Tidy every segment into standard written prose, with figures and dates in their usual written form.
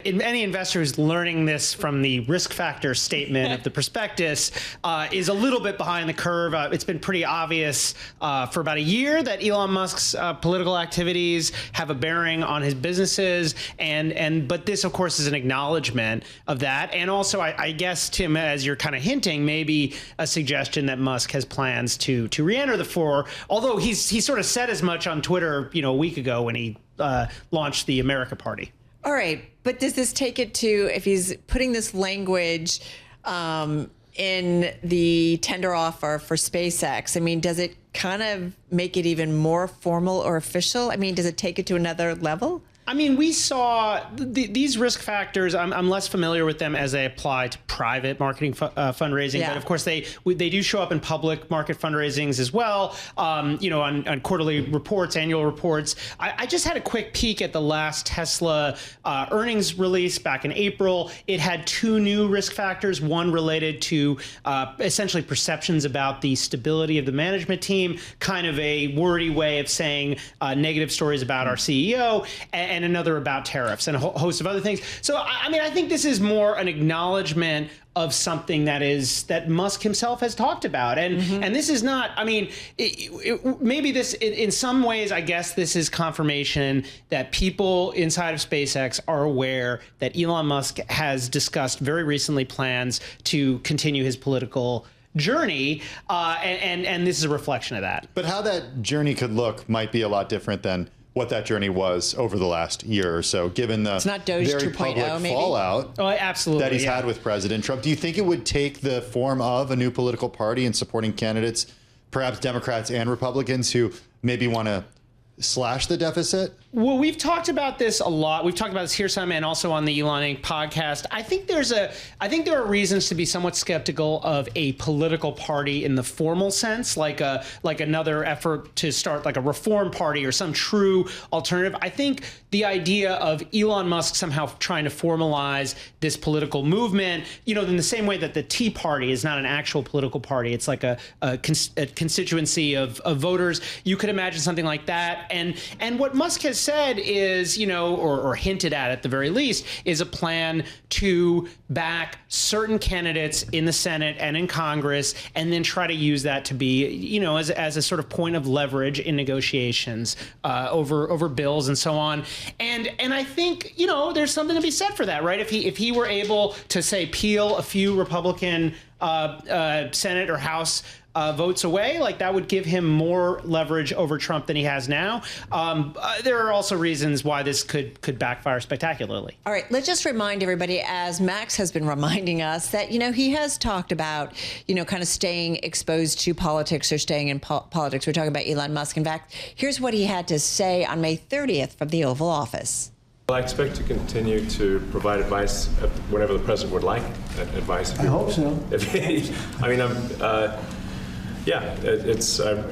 Any investor who's learning this from the risk factor statement of the prospectus is a little bit behind the curve. It's been pretty obvious for about a year that Elon Musk's political activities have a bearing on his businesses, but this, of course, is an acknowledgement of that. And also, I guess, Tim, as you're kind of hinting, maybe a suggestion that Musk has plans to re-enter the fore. Although he sort of said as much on Twitter, a week ago when he launched the America Party. All right, but does this take it to, if he's putting this language in the tender offer for SpaceX, I mean, does it kind of make it even more formal or official? I mean, does it take it to another level? I mean, we saw these risk factors. I'm less familiar with them as they apply to private marketing fundraising, but of course they do show up in public market fundraisings as well. On quarterly reports, annual reports. I just had a quick peek at the last Tesla earnings release back in April. It had two new risk factors. One related to essentially perceptions about the stability of the management team, kind of a wordy way of saying negative stories about our CEO, and another about tariffs and a host of other things. So, I mean, I think this is more an acknowledgement of something that Musk himself has talked about. And this is not, I mean, maybe this, in some ways, I guess this is confirmation that people inside of SpaceX are aware that Elon Musk has discussed very recently plans to continue his political journey, and this is a reflection of that. But how that journey could look might be a lot different than what that journey was over the last year or so, given the very public fallout that he's had with President Trump. Do you think it would take the form of a new political party and supporting candidates, perhaps Democrats and Republicans, who maybe want to slash the deficit? Well, we've talked about this a lot. We've talked about this here some and also on the Elon Inc. podcast. I think there are reasons to be somewhat skeptical of a political party in the formal sense, like another effort to start like a reform party or some true alternative. I think the idea of Elon Musk somehow trying to formalize this political movement, in the same way that the Tea Party is not an actual political party, it's like a constituency of voters. You could imagine something like that. And what Musk has said is, or hinted at the very least, is a plan to back certain candidates in the Senate and in Congress, and then try to use that to be, as a sort of point of leverage in negotiations over bills and so on. And I think, there's something to be said for that, right? If he were able to, say, peel a few Republican Senate or House votes away, like that would give him more leverage over Trump than he has now. There are also reasons why this could backfire spectacularly. All right, let's just remind everybody, as Max has been reminding us, that, he has talked about, kind of staying exposed to politics or staying in politics. We're talking about Elon Musk. In fact, here's what he had to say on May 30th from the Oval Office. I expect to continue to provide advice whenever the president would like advice. I hope so. I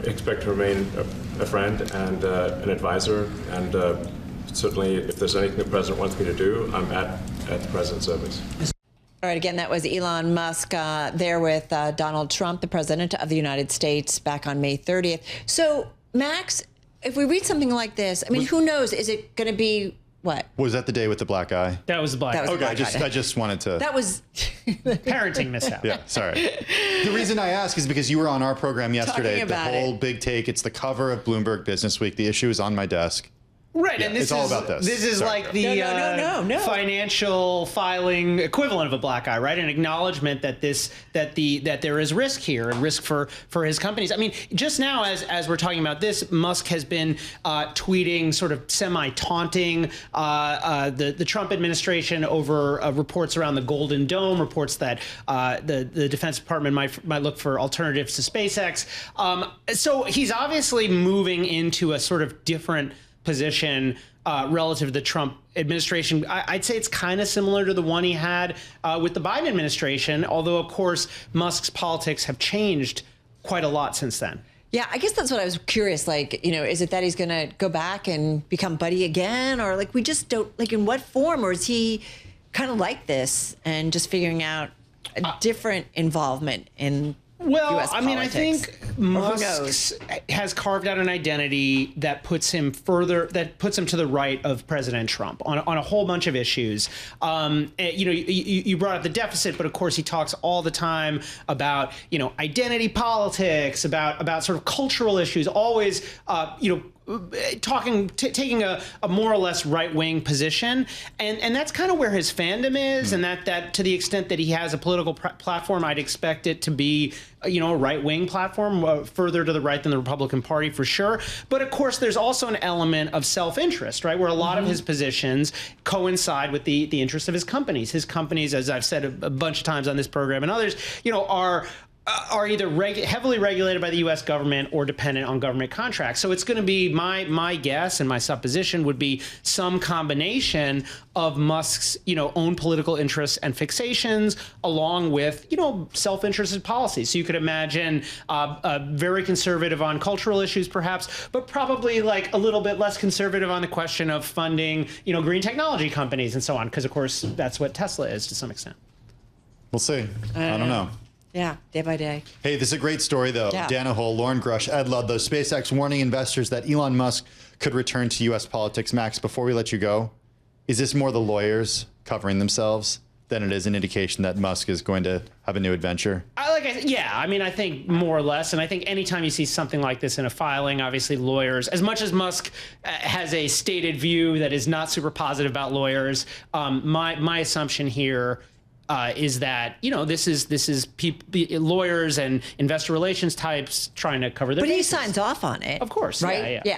expect to remain a friend and an advisor, and certainly if there's anything the president wants me to do, I'm at the president's service. All right, again, that was Elon Musk there with Donald Trump, the president of the United States, back on May 30th. So, Max, if we read something like this, I mean, who knows? Is it going to be what? Was that the day with the black eye? That was the black eye. Okay, I just wanted to. That was parenting mishap. Yeah, sorry. The reason I ask is because you were on our program yesterday. The whole big take. It's the cover of Bloomberg Business Week. The issue is on my desk. Right, yeah, and this is all about this. This is like the no. financial filing equivalent of a black eye, right? An acknowledgement that that there is risk here and risk for his companies. I mean, just now as we're talking about this, Musk has been tweeting sort of semi-taunting the Trump administration over reports around the Golden Dome, reports that the Defense Department might look for alternatives to SpaceX. So he's obviously moving into a sort of different position relative to the Trump administration. I'd say it's kind of similar to the one he had with the Biden administration, although, of course, Musk's politics have changed quite a lot since then. Yeah, I guess that's what I was curious. Like, is it that he's going to go back and become buddy again? Or like, we just don't, like, in what form? Or is he kind of like this and just figuring out a different involvement in Well, US I mean, I politics. think Musk has carved out an identity that puts him to the right of President Trump on a whole bunch of issues. You brought up the deficit, but of course he talks all the time about, identity politics, about sort of cultural issues, always, taking a more or less right-wing position, and that's kind of where his fandom is, and that to the extent that he has a political platform, I'd expect it to be a right-wing platform, further to the right than the Republican Party for sure. But of course, there's also an element of self-interest, right, where a lot of his positions coincide with the interests of his companies. His companies, as I've said a bunch of times on this program and others, are either heavily regulated by the U.S. government or dependent on government contracts. So it's going to be my guess, and my supposition would be some combination of Musk's own political interests and fixations, along with self-interested policies. So you could imagine very conservative on cultural issues, perhaps, but probably like a little bit less conservative on the question of funding green technology companies and so on, because of course that's what Tesla is to some extent. We'll see. I don't know. Yeah, day by day. Hey, this is a great story, though. Yeah. Dana Hull, Lauren Grush, Ed Ludlow, SpaceX warning investors that Elon Musk could return to U.S. politics. Max, before we let you go, is this more the lawyers covering themselves than it is an indication that Musk is going to have a new adventure? I think more or less. And I think anytime you see something like this in a filing, obviously lawyers, as much as Musk has a stated view that is not super positive about lawyers, my assumption here is that this is lawyers and investor relations types trying to cover their bases. He signs off on it, of course, right? Yeah.